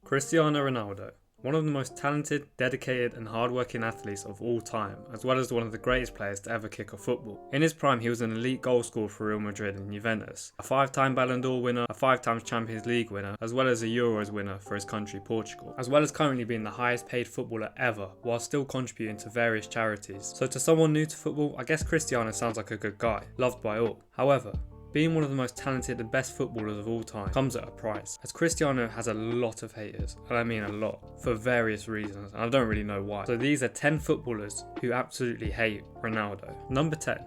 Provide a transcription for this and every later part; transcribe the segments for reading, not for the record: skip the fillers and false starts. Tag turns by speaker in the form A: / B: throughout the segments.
A: Cristiano Ronaldo, one of the most talented, dedicated and hard-working athletes of all time, as well as one of the greatest players to ever kick a football. In his prime, he was an elite goal scorer for Real Madrid and Juventus, a 5-time Ballon d'Or winner, a 5-time Champions League winner, as well as a Euros winner for his country Portugal, as well as currently being the highest paid footballer ever, while still contributing to various charities. So to someone new to football, I guess Cristiano sounds like a good guy, loved by all. However, being one of the most talented and best footballers of all time comes at a price, as Cristiano has a lot of haters, and I mean a lot, for various reasons, and I don't really know why. So these are 10 footballers who absolutely hate Ronaldo. Number 10,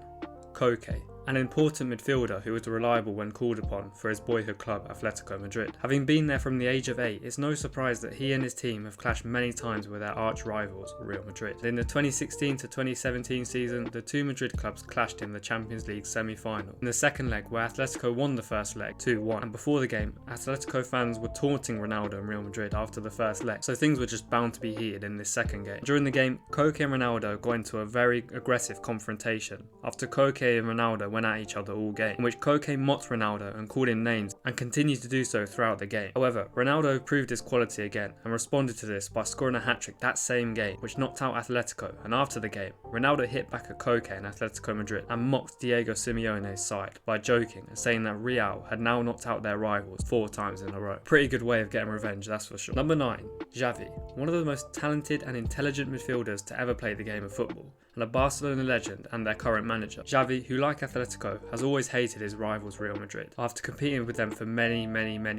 A: Koke. An important midfielder who was reliable when called upon for his boyhood club Atletico Madrid. Having been there from the age of 8, it's no surprise that he and his team have clashed many times with their arch rivals, Real Madrid. In the 2016 to 2017 season, the two Madrid clubs clashed in the Champions League semi-final. In the second leg, where Atletico won the first leg 2-1, and before the game, Atletico fans were taunting Ronaldo and Real Madrid after the first leg, so things were just bound to be heated in this second game. During the game, Koke and Ronaldo got into a very aggressive confrontation, after Koke and Ronaldo went at each other all game, in which Koke mocked Ronaldo and called him names and continued to do so throughout the game. However, Ronaldo proved his quality again and responded to this by scoring a hat-trick that same game, which knocked out Atletico, and after the game, Ronaldo hit back at Koke and Atletico Madrid and mocked Diego Simeone's side by joking and saying that Real had now knocked out their rivals 4 times in a row. Pretty good way of getting revenge, that's for sure. Number 9, Javi, one of the most talented and intelligent midfielders to ever play the game of football, and a Barcelona legend and their current manager. Javi, who like Atletico, has always hated his rivals Real Madrid, after competing with them for many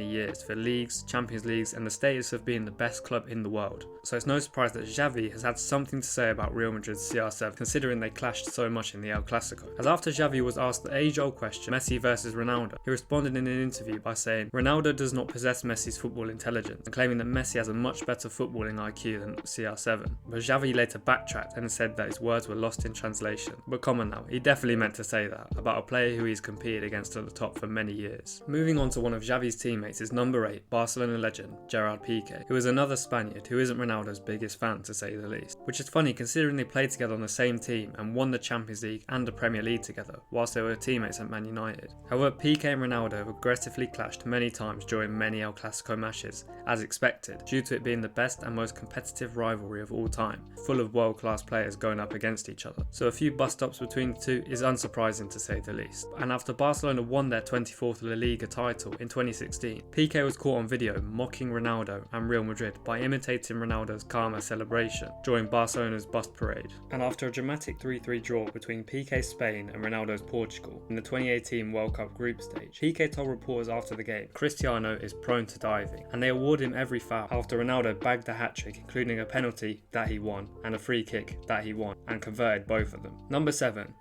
A: years for leagues, Champions Leagues and the status of being the best club in the world. So it's no surprise that Javi has had something to say about Real Madrid's CR7, considering they clashed so much in the El Clasico. As after Javi was asked the age-old question, Messi versus Ronaldo, he responded in an interview by saying, Ronaldo does not possess Messi's football intelligence, and claiming that Messi has a much better footballing IQ than CR7. But Javi later backtracked and said that his words were lost in translation. But come on now, he definitely meant to say that about a player who he's competed against at the top for many years. Moving on to one of Javi's teammates is number 8, Barcelona legend Gerard Pique, who is another Spaniard who isn't Ronaldo's biggest fan to say the least. Which is funny considering they played together on the same team and won the Champions League and the Premier League together, whilst they were teammates at Man United. However, Pique and Ronaldo have aggressively clashed many times during many El Clasico matches, as expected, due to it being the best and most competitive rivalry of all time, full of world-class players going up against each other. So a few bust-ups between the two is unsurprising to say the least. And after Barcelona won their 24th La Liga title in 2016, Pique was caught on video mocking Ronaldo and Real Madrid by imitating Ronaldo's Karma celebration during Barcelona's bus parade. And after a dramatic 3-3 draw between Pique's Spain and Ronaldo's Portugal in the 2018 World Cup group stage, Pique told reporters after the game, Cristiano is prone to diving, and they award him every foul after Ronaldo bagged the hat-trick, including a penalty that he won and a free kick that he won, and converted both of them. Number 7,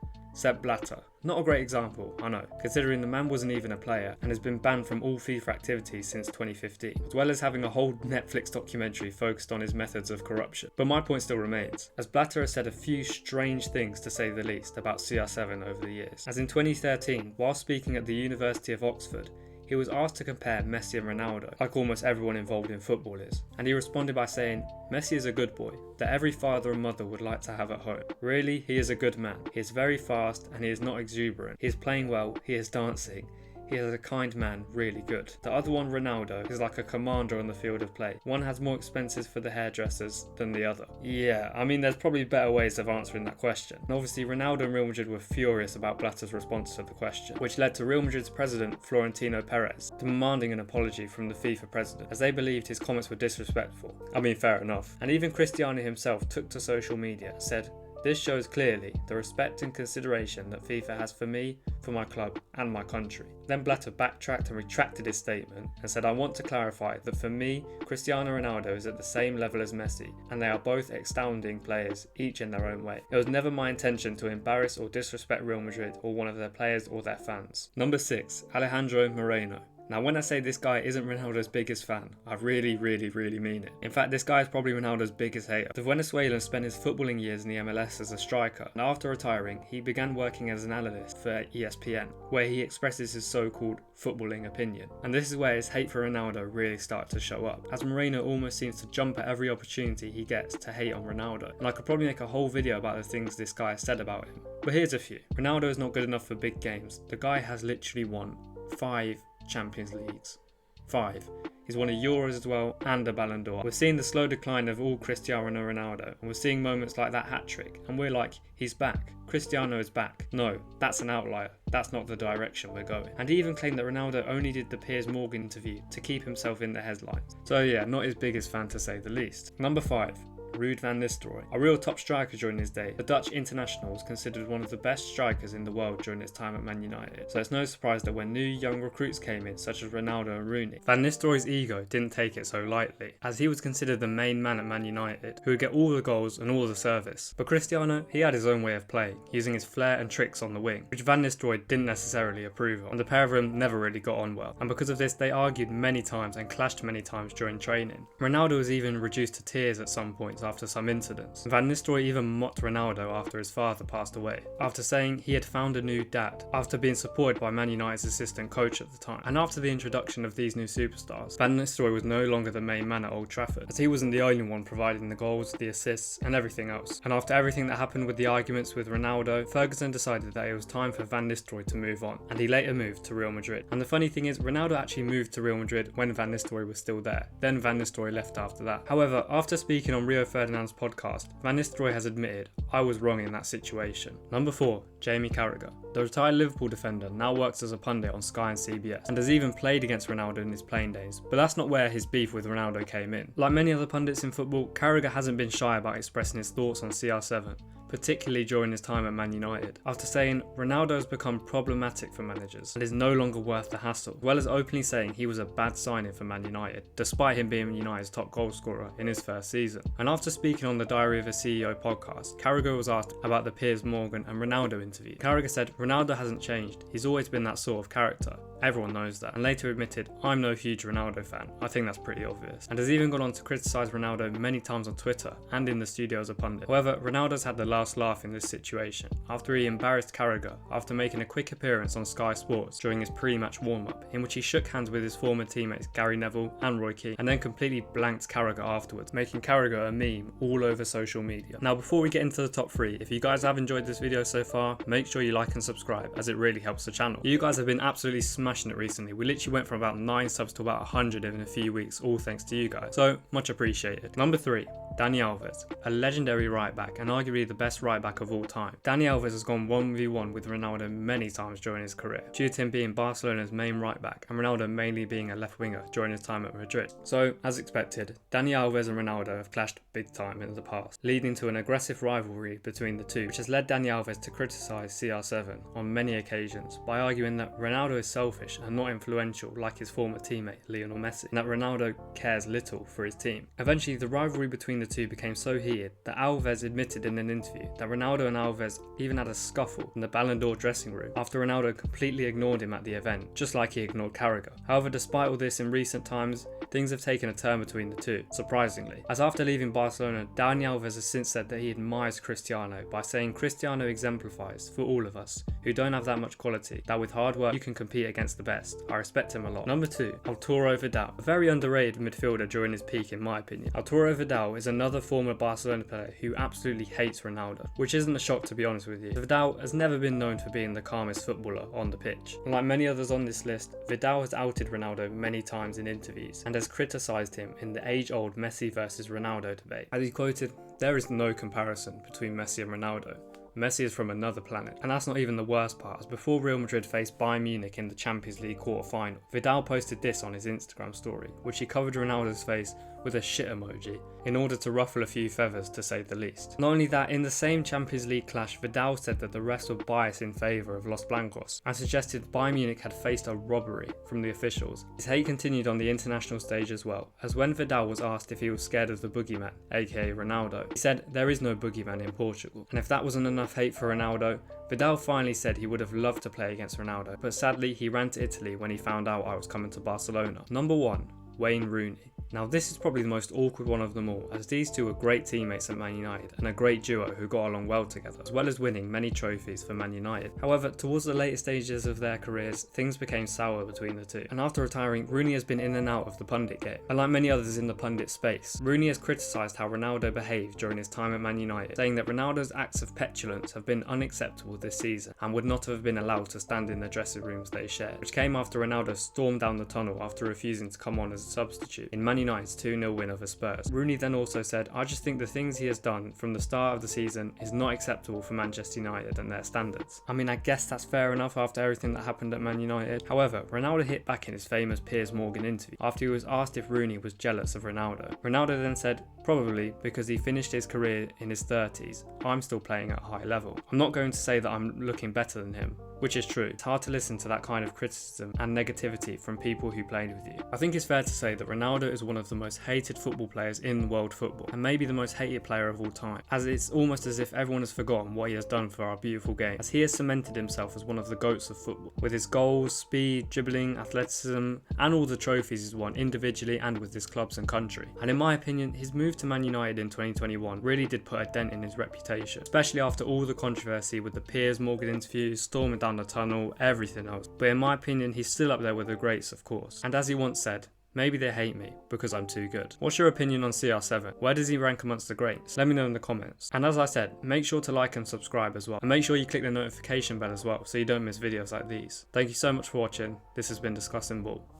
A: Blatter. Not a great example, I know, considering the man wasn't even a player and has been banned from all FIFA activities since 2015, as well as having a whole Netflix documentary focused on his methods of corruption. But my point still remains, as Blatter has said a few strange things to say the least about CR7 over the years. As in 2013, while speaking at the University of Oxford, he was asked to compare Messi and Ronaldo, like almost everyone involved in football is, and he responded by saying, Messi is a good boy, that every father and mother would like to have at home. Really, he is a good man. He is very fast and he is not exuberant. He is playing well, he is dancing. He is a kind man, really good. The other one, Ronaldo, is like a commander on the field of play. One has more expenses for the hairdressers than the other. Yeah, I mean there's probably better ways of answering that question. And obviously Ronaldo and Real Madrid were furious about Blatter's response to the question, which led to Real Madrid's president, Florentino Perez, demanding an apology from the FIFA president, as they believed his comments were disrespectful. I mean, fair enough. And even Cristiano himself took to social media and said, this shows clearly the respect and consideration that FIFA has for me, for my club and my country. Then Blatter backtracked and retracted his statement and said, I want to clarify that for me, Cristiano Ronaldo is at the same level as Messi and they are both astounding players, each in their own way. It was never my intention to embarrass or disrespect Real Madrid or one of their players or their fans. Number 6, Alejandro Moreno. Now when I say this guy isn't Ronaldo's biggest fan, I really mean it. In fact, this guy is probably Ronaldo's biggest hater. The Venezuelan spent his footballing years in the MLS as a striker, and after retiring, he began working as an analyst for ESPN, where he expresses his so-called footballing opinion. And this is where his hate for Ronaldo really started to show up, as Moreno almost seems to jump at every opportunity he gets to hate on Ronaldo. And I could probably make a whole video about the things this guy has said about him. But here's a few. Ronaldo is not good enough for big games. The guy has literally won 5 Champions Leagues. 5. He's won a Euros as well and a Ballon d'Or. We're seeing the slow decline of all Cristiano Ronaldo, and we're seeing moments like that hat-trick, and we're like, he's back. Cristiano is back. No, that's an outlier. That's not the direction we're going. And he even claimed that Ronaldo only did the Piers Morgan interview to keep himself in the headlines. So yeah, not his biggest fan to say the least. Number 5. Ruud van Nistelrooy, a real top striker during his day. The Dutch international was considered one of the best strikers in the world during his time at Man United, so it's no surprise that when new young recruits came in, such as Ronaldo and Rooney, Van Nistelrooy's ego didn't take it so lightly, as he was considered the main man at Man United, who would get all the goals and all the service. But Cristiano, he had his own way of playing, using his flair and tricks on the wing, which Van Nistelrooy didn't necessarily approve of, and the pair of them never really got on well, and because of this they argued many times and clashed many times during training. Ronaldo was even reduced to tears at some points after some incidents. Van Nistelrooy even mocked Ronaldo after his father passed away, after saying he had found a new dad, after being supported by Man United's assistant coach at the time. And after the introduction of these new superstars, Van Nistelrooy was no longer the main man at Old Trafford, as he wasn't the only one providing the goals, the assists and everything else. And after everything that happened with the arguments with Ronaldo, Ferguson decided that it was time for Van Nistelrooy to move on, and he later moved to Real Madrid. And the funny thing is, Ronaldo actually moved to Real Madrid when Van Nistelrooy was still there. Then Van Nistelrooy left after that. However, after speaking on Rio Ferdinand's podcast, Van Nistelrooy has admitted, I was wrong in that situation. Number 4. Jamie Carragher. The retired Liverpool defender now works as a pundit on Sky and CBS, and has even played against Ronaldo in his playing days, but that's not where his beef with Ronaldo came in. Like many other pundits in football, Carragher hasn't been shy about expressing his thoughts on CR7, particularly during his time at Man United, after saying Ronaldo has become problematic for managers and is no longer worth the hassle, as well as openly saying he was a bad signing for Man United, despite him being United's top goal scorer in his first season. And after speaking on the Diary of a CEO podcast, Carragher was asked about the Piers Morgan and Ronaldo interview. Carragher said, Ronaldo hasn't changed, he's always been that sort of character. Everyone knows that, and later admitted, I'm no huge Ronaldo fan. I think that's pretty obvious, and has even gone on to criticise Ronaldo many times on Twitter and in the studio as a pundit. However, Ronaldo's had the last laugh in this situation after he embarrassed Carragher after making a quick appearance on Sky Sports during his pre-match warm-up, in which he shook hands with his former teammates Gary Neville and Roy Keane, and then completely blanked Carragher afterwards, making Carragher a meme all over social media. Now, before we get into the top 3, if you guys have enjoyed this video so far, make sure you like and subscribe, as it really helps the channel. You guys have been absolutely smashing it recently. We literally went from about 9 subs to about 100 in a few weeks, all thanks to you guys, so much appreciated. Number 3. Dani Alves, a legendary right back and arguably the best right back of all time. Dani Alves has gone 1v1 with Ronaldo many times during his career, due to him being Barcelona's main right back and Ronaldo mainly being a left winger during his time at Madrid. So, as expected, Dani Alves and Ronaldo have clashed big time in the past, leading to an aggressive rivalry between the two, which has led Dani Alves to criticise CR7 on many occasions by arguing that Ronaldo is selfish and not influential like his former teammate Lionel Messi, and that Ronaldo cares little for his team. Eventually, the rivalry between the two became so heated that Alves admitted in an interview that Ronaldo and Alves even had a scuffle in the Ballon d'Or dressing room after Ronaldo completely ignored him at the event, just like he ignored Carragher. However, despite all this, in recent times, things have taken a turn between the two, surprisingly, as after leaving Barcelona, Dani Alves has since said that he admires Cristiano by saying Cristiano exemplifies, for all of us, who don't have that much quality, that with hard work you can compete against the best. I respect him a lot. Number 2, Arturo Vidal, a very underrated midfielder during his peak in my opinion. Arturo Vidal is another former Barcelona player who absolutely hates Ronaldo, which isn't a shock to be honest with you. Vidal has never been known for being the calmest footballer on the pitch. And like many others on this list, Vidal has outed Ronaldo many times in interviews and has criticised him in the age-old Messi versus Ronaldo debate. As he quoted, "There is no comparison between Messi and Ronaldo. Messi is from another planet." And that's not even the worst part, as before Real Madrid faced Bayern Munich in the Champions League quarter-final, Vidal posted this on his Instagram story, which he covered Ronaldo's face with a shit emoji in order to ruffle a few feathers, to say the least. Not only that, in the same Champions League clash, Vidal said that the refs were biased in favour of Los Blancos and suggested Bayern Munich had faced a robbery from the officials. His hate continued on the international stage as well, as when Vidal was asked if he was scared of the boogeyman, aka Ronaldo, he said there is no boogeyman in Portugal. And if that wasn't enough hate for Ronaldo, Vidal finally said he would have loved to play against Ronaldo, but sadly he ran to Italy when he found out I was coming to Barcelona. Number 1, Wayne Rooney. Now this is probably the most awkward one of them all, as these two were great teammates at Man United and a great duo who got along well together, as well as winning many trophies for Man United. However, towards the later stages of their careers, things became sour between the two, and after retiring, Rooney has been in and out of the pundit game. And like many others in the pundit space, Rooney has criticised how Ronaldo behaved during his time at Man United, saying that Ronaldo's acts of petulance have been unacceptable this season and would not have been allowed to stand in the dressing rooms they shared, which came after Ronaldo stormed down the tunnel after refusing to come on as a substitute in Man United's 2-0 win over Spurs. Rooney then also said, "I just think the things he has done from the start of the season is not acceptable for Manchester United and their standards." I mean, I guess that's fair enough after everything that happened at Man United. However, Ronaldo hit back in his famous Piers Morgan interview after he was asked if Rooney was jealous of Ronaldo. Ronaldo then said, "Probably because he finished his career in his 30s. I'm still playing at a high level. I'm not going to say that I'm looking better than him." Which is true. It's hard to listen to that kind of criticism and negativity from people who played with you. I think it's fair to say that Ronaldo is one of the most hated football players in world football, and maybe the most hated player of all time, as it's almost as if everyone has forgotten what he has done for our beautiful game, as he has cemented himself as one of the GOATs of football, with his goals, speed, dribbling, athleticism, and all the trophies he's won individually and with his clubs and country. And in my opinion, his move to Man United in 2021 really did put a dent in his reputation, especially after all the controversy with the Piers Morgan interviews, storming down the tunnel, everything else. But in my opinion, he's still up there with the greats, of course. And as he once said, "Maybe they hate me because I'm too good." What's your opinion on CR7? Where does he rank amongst the greats? Let me know in the comments. And as I said, make sure to like and subscribe as well. And make sure you click the notification bell as well so you don't miss videos like these. Thank you so much for watching. This has been Discussing Ball.